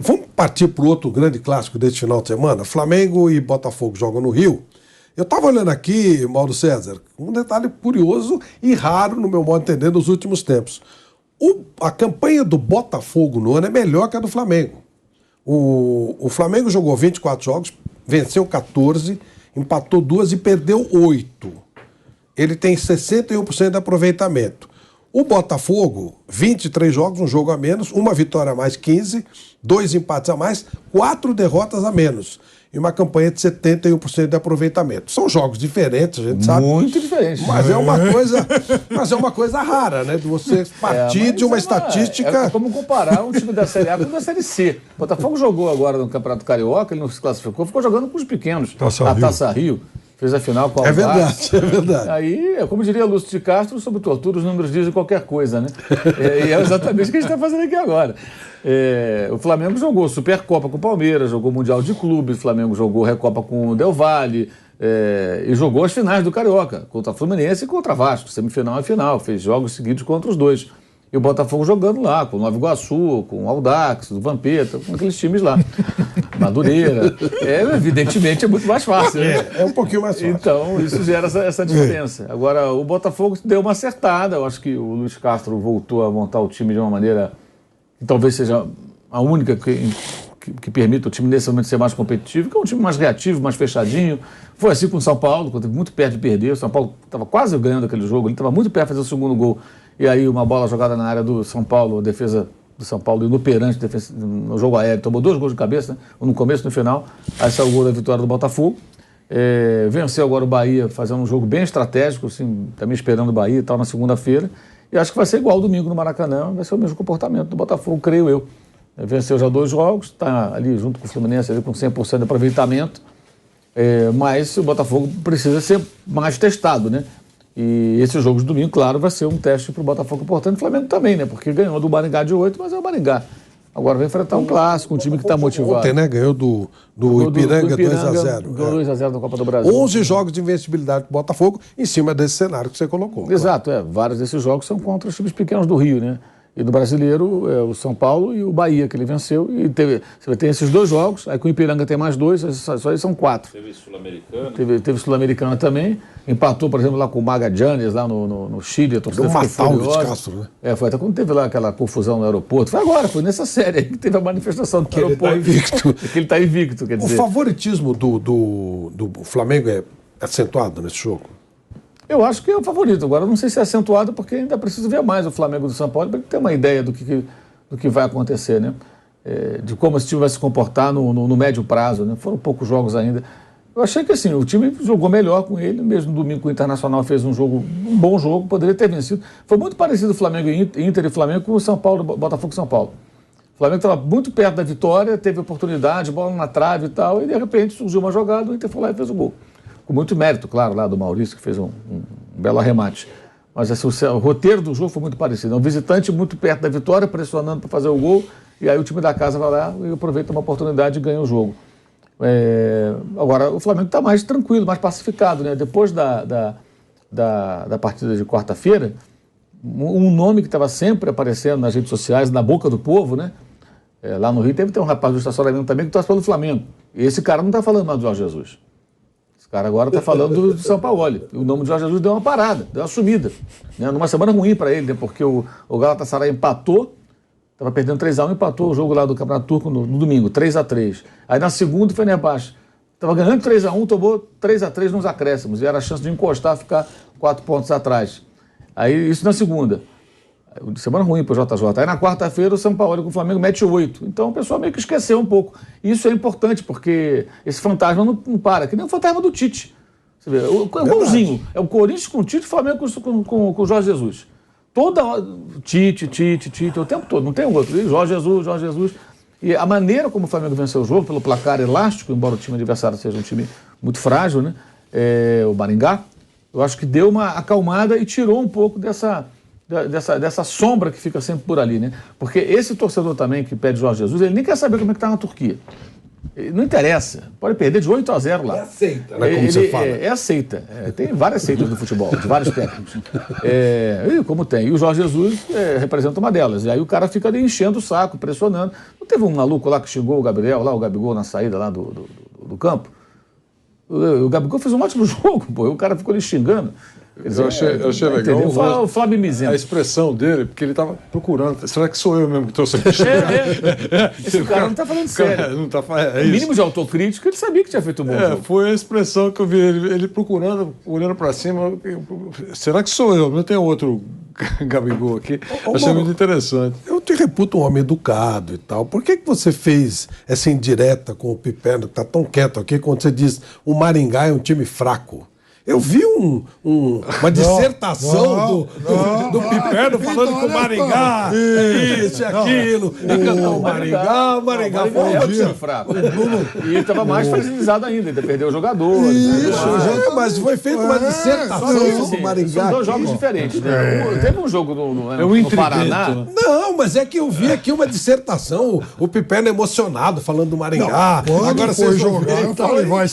Vamos partir para o outro grande clássico deste final de semana. Flamengo e Botafogo jogam no Rio. Eu estava olhando aqui, Mauro César, um detalhe curioso e raro, no meu modo de entender, nos últimos tempos. A campanha do Botafogo no ano é melhor que a do Flamengo. O Flamengo jogou 24 jogos, venceu 14, empatou 2 e perdeu 8. Ele tem 61% de aproveitamento. O Botafogo, 23 jogos, um jogo a menos, uma vitória a mais, 15, 2 empates a mais, 4 derrotas a menos. E uma campanha de 71% de aproveitamento. São jogos diferentes, a gente sabe. Muito diferentes. Mas é uma coisa rara, né? De você partir de uma estatística... É como comparar um time da Série A com o da Série C. O Botafogo jogou agora no Campeonato Carioca, ele não se classificou, ficou jogando com os pequenos. Taça Rio. Fez a final com o Aldax. É verdade. Aí, como diria Lúcio de Castro, sobre tortura os números dizem qualquer coisa, né? E é exatamente o que a gente está fazendo aqui agora. O Flamengo jogou Supercopa com o Palmeiras, jogou Mundial de Clubes, o Flamengo jogou Recopa com o Del Valle, e jogou as finais do Carioca, contra a Fluminense e contra a Vasco, semifinal e final, fez jogos seguidos contra os dois. E o Botafogo jogando lá, com o Nova Iguaçu, com o Aldax, o Vampeta, com aqueles times lá. Madureira. Evidentemente é muito mais fácil, né? É um pouquinho mais fácil. Então, isso gera essa diferença. Agora, o Botafogo deu uma acertada. Eu acho que o Luiz Castro voltou a montar o time de uma maneira que talvez seja a única que permita o time nesse momento ser mais competitivo, que é um time mais reativo, mais fechadinho. Foi assim com o São Paulo, quando esteve muito perto de perder. O São Paulo estava quase ganhando aquele jogo, ele estava muito perto de fazer o segundo gol. E aí uma bola jogada na área do São Paulo, a defesa do São Paulo inoperante no jogo aéreo, tomou 2 gols de cabeça, né? Um no começo e no final. Aí saiu o gol da vitória do Botafogo. Venceu agora o Bahia, fazendo um jogo bem estratégico, assim, também esperando o Bahia e tal, na segunda-feira. E acho que vai ser igual domingo no Maracanã, vai ser o mesmo comportamento do Botafogo, creio eu. Venceu já 2 jogos, está ali junto com o Fluminense ali, com 100% de aproveitamento, mas o Botafogo precisa ser mais testado, né? E esse jogo de domingo, claro, vai ser um teste para o Botafogo importante, o Flamengo também, né? Porque ganhou do Maringá de 8, mas é o Maringá. Agora vai enfrentar um clássico, um time que está motivado. Ontem, né? Ganhou do Ipiranga 2-0. Ganhou 2-0 na Copa do Brasil. 11 jogos de invencibilidade do Botafogo em cima desse cenário que você colocou. Exato, vários desses jogos são contra os times pequenos do Rio, né? E no Brasileiro, o São Paulo e o Bahia, que ele venceu. E você tem esses 2 jogos, aí com o Ipiranga tem mais 2, só aí são 4. Teve Sul-Americana. Teve Sul-Americana também. Empatou, por exemplo, lá com o Magallanes, lá no Chile. A torcida ficou furiosa. Castro, né? Foi até quando teve lá aquela confusão no aeroporto. Foi agora, foi nessa série aí que teve a manifestação do aeroporto. Ele está invicto. Que ele está invicto, quer dizer. O favoritismo do Flamengo é acentuado nesse jogo? Eu acho que é o favorito. Agora, não sei se é acentuado, porque ainda preciso ver mais o Flamengo do São Paulo para ter uma ideia do que vai acontecer, né? De como esse time vai se comportar no médio prazo, né? Foram poucos jogos ainda. Eu achei que assim, o time jogou melhor com ele, mesmo no domingo com o Internacional fez um bom jogo, poderia ter vencido. Foi muito parecido o Flamengo Inter e Flamengo com o São Paulo, Botafogo e São Paulo. O Flamengo estava muito perto da vitória, teve oportunidade, bola na trave e tal, e de repente surgiu uma jogada, o Inter foi lá e fez o gol. Com muito mérito, claro, lá do Maurício, que fez um belo arremate. Mas assim, o roteiro do jogo foi muito parecido. Um visitante muito perto da vitória, pressionando para fazer o gol, e aí o time da casa vai lá e aproveita uma oportunidade e ganha o jogo. Agora, o Flamengo está mais tranquilo, mais pacificado, né? Depois da partida de quarta-feira, um nome que estava sempre aparecendo nas redes sociais, na boca do povo, né? Lá no Rio teve um rapaz do estacionamento também que torce pelo Flamengo. E esse cara não está falando mais do Jorge Jesus. Esse cara agora está falando do São Paulo. O nome de Jorge Jesus deu uma parada, deu uma sumida. Né? Numa semana ruim para ele, né? Porque o Galatasaray empatou, estava perdendo 3-1, empatou o jogo lá do Campeonato Turco no domingo, 3-3. Aí na segunda foi Fenerbahçe. Estava ganhando 3-1, tomou 3-3 nos acréscimos. E era a chance de encostar, ficar 4 pontos atrás. Aí isso na segunda. Semana ruim para o JJ. Aí na quarta-feira o São Paulo com o Flamengo mete 8. Então o pessoal meio que esqueceu um pouco. Isso é importante, porque esse fantasma não para, que nem o fantasma do Tite. Você vê, é igualzinho. É o Corinthians com o Tite e o Flamengo com o Jorge Jesus. Toda hora, Tite, o tempo todo. Não tem um outro. Jorge Jesus. E a maneira como o Flamengo venceu o jogo, pelo placar elástico, embora o time adversário seja um time muito frágil, né? O Maringá, eu acho que deu uma acalmada e tirou um pouco dessa sombra que fica sempre por ali, né? Porque esse torcedor também que pede Jorge Jesus, ele nem quer saber como é que está na Turquia. Não interessa, pode perder de 8-0 lá. É aceita, né, como você fala. É aceita. Tem várias seitas do futebol, de vários técnicos. Como tem. E o Jorge Jesus representa uma delas. E aí o cara fica ali enchendo o saco, pressionando. Não teve um maluco lá que xingou o Gabriel, lá, o Gabigol na saída lá do campo? O Gabigol fez um ótimo jogo, pô. O cara ficou ali xingando. Eu achei legal o Flávio Mizento. a expressão dele, porque ele estava procurando. Será que sou eu mesmo que estou sendo Esse cara não está falando sério. Não tá, o mínimo de autocrítica, ele sabia que tinha feito um bom jogo. Foi a expressão que eu vi ele procurando, olhando para cima. Será que sou eu? Não tem outro Gabigol aqui. Achei muito interessante. Eu te reputo um homem educado e tal. Por que você fez essa indireta com o Piperno, que está tão quieto aqui, quando você diz o Maringá é um time fraco? Eu vi uma dissertação do Piperno falando que o Maringá é isso e aquilo. O Maringá foi um time fraco. E ele estava mais fragilizado ainda perdeu jogadores. Isso, mas foi feita uma dissertação sobre o Maringá. São dois jogos diferentes. Né? Teve um jogo no Paraná. Não, mas é que eu vi aqui uma dissertação, o Piperno emocionado falando do Maringá. Agora foi jogar, eu falei, vai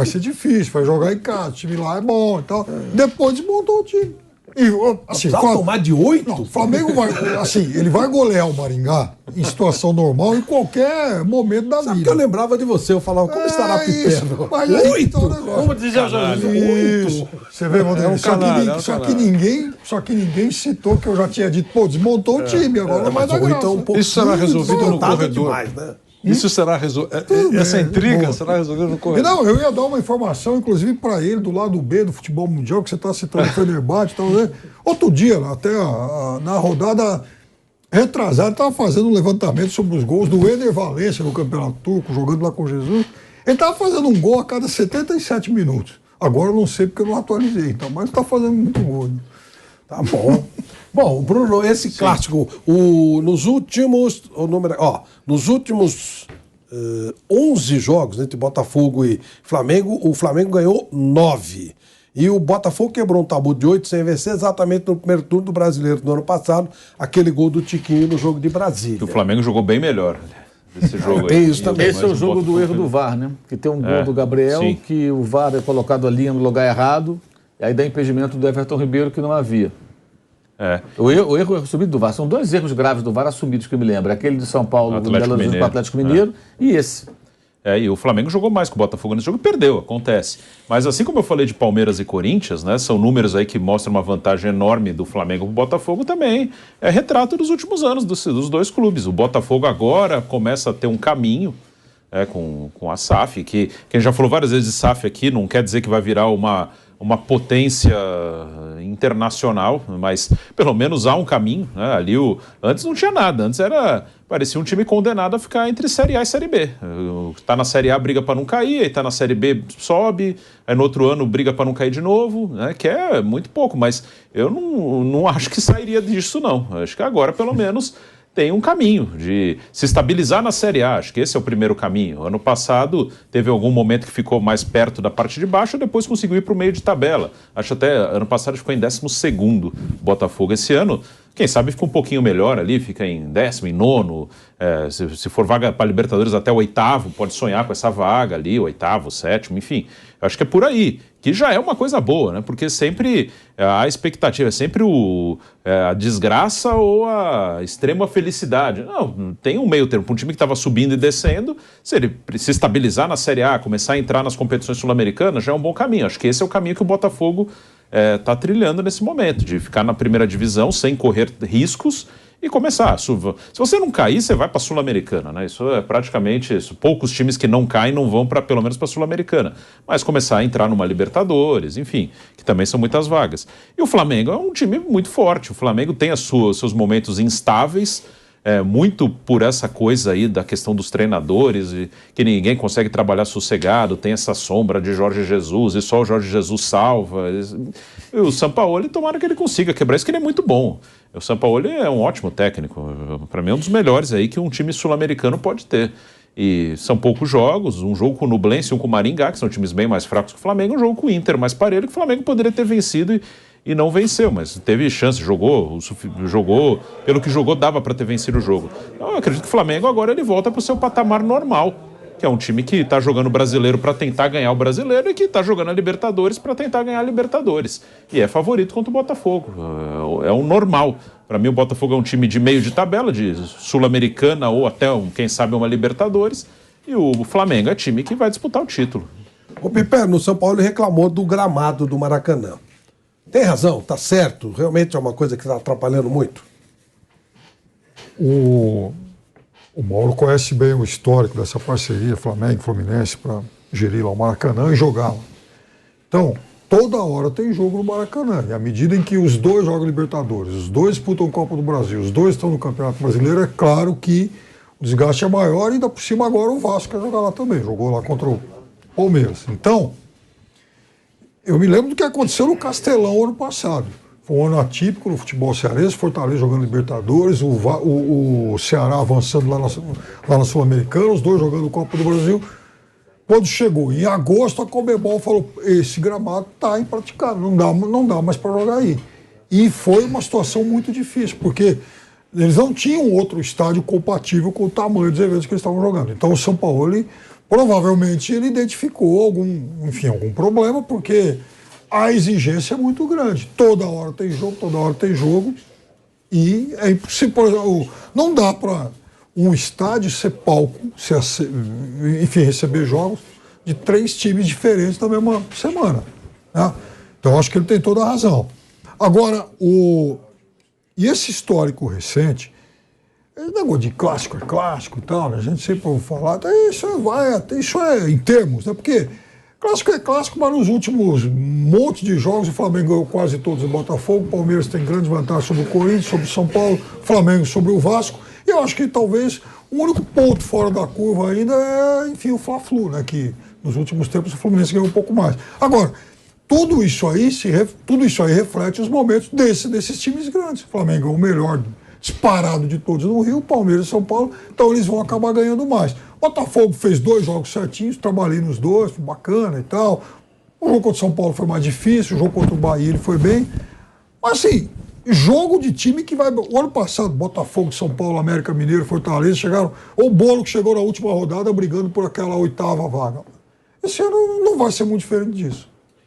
ser difícil, vai jogar em casa, o time lá é bom e tal. Depois desmontou o time. E, assim, tomar de 8? Não, o Flamengo vai, assim, ele vai golear o Maringá em situação normal em qualquer momento da vida. Sabe que eu lembrava de você, eu falava, como estará Piperno? 8? Como dizia o Jorge? Você vê, só que ninguém citou que eu já tinha dito, pô, desmontou o time, agora não vai dar graça. Isso será resolvido no corredor. Demais, né? Isso será resolvido. Essa intriga será resolvida no corredor. Não, eu ia dar uma informação, inclusive, para ele, do lado B do futebol mundial, que você está citando o Fenerbahçe e tal, né? Outro dia, até na rodada retrasada, estava fazendo um levantamento sobre os gols do Éder Valencia no Campeonato Turco, jogando lá com Jesus. Ele estava fazendo um gol a cada 77 minutos. Agora eu não sei porque eu não atualizei, então, mas está fazendo muito gol. Né? Tá bom. Bom, Bruno, esse clássico, nos últimos 11 jogos entre Botafogo e Flamengo, o Flamengo ganhou 9. E o Botafogo quebrou um tabu de 8 sem vencer exatamente no primeiro turno do Brasileiro do ano passado, aquele gol do Tiquinho no jogo de Brasília. O Flamengo jogou bem melhor desse jogo tem aí. Isso também. Esse é o jogo do erro do VAR, né? Que tem um gol do Gabriel, que o VAR é colocado ali no lugar errado, e aí dá impedimento do Everton Ribeiro que não havia. O erro assumido do VAR. São dois erros graves do VAR assumidos que eu me lembro. Aquele de São Paulo, do Atlético Mineiro, e esse. E o Flamengo jogou mais que o Botafogo nesse jogo e perdeu, acontece. Mas assim como eu falei de Palmeiras e Corinthians, né, são números aí que mostram uma vantagem enorme do Flamengo para o Botafogo também. É retrato dos últimos anos dos dois clubes. O Botafogo agora começa a ter um caminho com a SAF, que a gente já falou várias vezes de SAF aqui, não quer dizer que vai virar uma potência internacional, mas pelo menos há um caminho, né? Ali antes não tinha nada, antes parecia um time condenado a ficar entre Série A e Série B. Tá na Série A, briga para não cair, aí tá na Série B, sobe, aí no outro ano briga para não cair de novo, né? Que é muito pouco, mas eu não acho que sairia disso não. Acho que agora pelo menos tem um caminho de se estabilizar na Série A. Acho que esse é o primeiro caminho. Ano passado teve algum momento que ficou mais perto da parte de baixo, depois conseguiu ir para o meio de tabela. Acho até ano passado ficou em 12º Botafogo. Esse ano, quem sabe fica um pouquinho melhor ali, fica em 10º, em 9º. Se for vaga para Libertadores até o 8º, pode sonhar com essa vaga ali, 8º, 7º, enfim. Eu acho que é por aí, que já é uma coisa boa, né? Porque sempre a expectativa é sempre a desgraça ou a extrema felicidade. Não, tem um meio termo. Para um time que estava subindo e descendo, se ele se estabilizar na Série A, começar a entrar nas competições sul-americanas, já é um bom caminho. Acho que esse é o caminho que o Botafogo está trilhando nesse momento, de ficar na primeira divisão sem correr riscos e começar. Se você não cair, você vai para a Sul-Americana, né? Isso é praticamente isso. Poucos times que não caem não vão pelo menos para a Sul-Americana. Mas começar a entrar numa Libertadores, enfim, que também são muitas vagas. E o Flamengo é um time muito forte. O Flamengo tem seus momentos instáveis, muito por essa coisa aí da questão dos treinadores, que ninguém consegue trabalhar sossegado, tem essa sombra de Jorge Jesus, e só o Jorge Jesus salva. E o Sampaoli, tomara que ele consiga quebrar isso, que ele é muito bom. O Sampaoli é um ótimo técnico, para mim é um dos melhores aí que um time sul-americano pode ter. E são poucos jogos, um jogo com o Nublense e um com o Maringá, que são times bem mais fracos que o Flamengo, um jogo com o Inter mais parelho, que o Flamengo poderia ter vencido e não venceu, mas teve chance, jogou, pelo que jogou dava para ter vencido o jogo. Então, eu acredito que o Flamengo agora ele volta para o seu patamar normal, que é um time que está jogando o Brasileiro para tentar ganhar o Brasileiro e que está jogando a Libertadores para tentar ganhar a Libertadores. E é favorito contra o Botafogo. É o normal. Para mim, o Botafogo é um time de meio de tabela, de Sul-Americana ou até, quem sabe, uma Libertadores. E o Flamengo é time que vai disputar o título. O Piper, no São Paulo, reclamou do gramado do Maracanã. Tem razão, tá certo. Realmente é uma coisa que está atrapalhando muito. O Mauro conhece bem o histórico dessa parceria Flamengo e Fluminense para gerir lá o Maracanã e jogar lá. Então, toda hora tem jogo no Maracanã. E à medida em que os dois jogam Libertadores, os dois disputam Copa do Brasil, os dois estão no Campeonato Brasileiro, é claro que o desgaste é maior e ainda por cima agora o Vasco quer jogar lá também. Jogou lá contra o Palmeiras. Então, eu me lembro do que aconteceu no Castelão ano passado. Foi um ano atípico no futebol cearense, Fortaleza jogando Libertadores, o Ceará avançando lá na Sul-Americana, os dois jogando Copa do Brasil. Quando chegou em agosto, a Conmebol falou, esse gramado está impraticável, não dá mais para jogar aí. E foi uma situação muito difícil, porque eles não tinham outro estádio compatível com o tamanho dos eventos que eles estavam jogando. Então o São Paulo, provavelmente, ele identificou algum problema, porque a exigência é muito grande. Toda hora tem jogo, e é impossível. Não dá para um estádio ser palco, receber jogos de 3 times diferentes na mesma semana. Né? Então, acho que ele tem toda a razão. Agora, e esse histórico recente, esse negócio de clássico é clássico e tal, né? A gente sempre ouve falar, isso é em termos, né? Porque clássico é clássico, mas nos últimos monte de jogos o Flamengo ganhou quase todos o Botafogo, o Palmeiras tem grande vantagem sobre o Corinthians, sobre o São Paulo, o Flamengo sobre o Vasco, e eu acho que talvez o único ponto fora da curva ainda é, o Fla-Flu, né? Que nos últimos tempos o Fluminense ganhou um pouco mais. Agora, tudo isso aí reflete os momentos desses times grandes. O Flamengo é o melhor disparado de todos no Rio, Palmeiras e São Paulo, então eles vão acabar ganhando mais. Botafogo fez 2 jogos certinhos, trabalhei nos 2, foi bacana e tal. O jogo contra o São Paulo foi mais difícil, o jogo contra o Bahia ele foi bem. Mas assim, jogo de time que vai... O ano passado, Botafogo, São Paulo, América Mineiro, Fortaleza, chegaram... O Bolo que chegou na última rodada brigando por aquela 8ª vaga. Esse ano não vai ser muito diferente disso.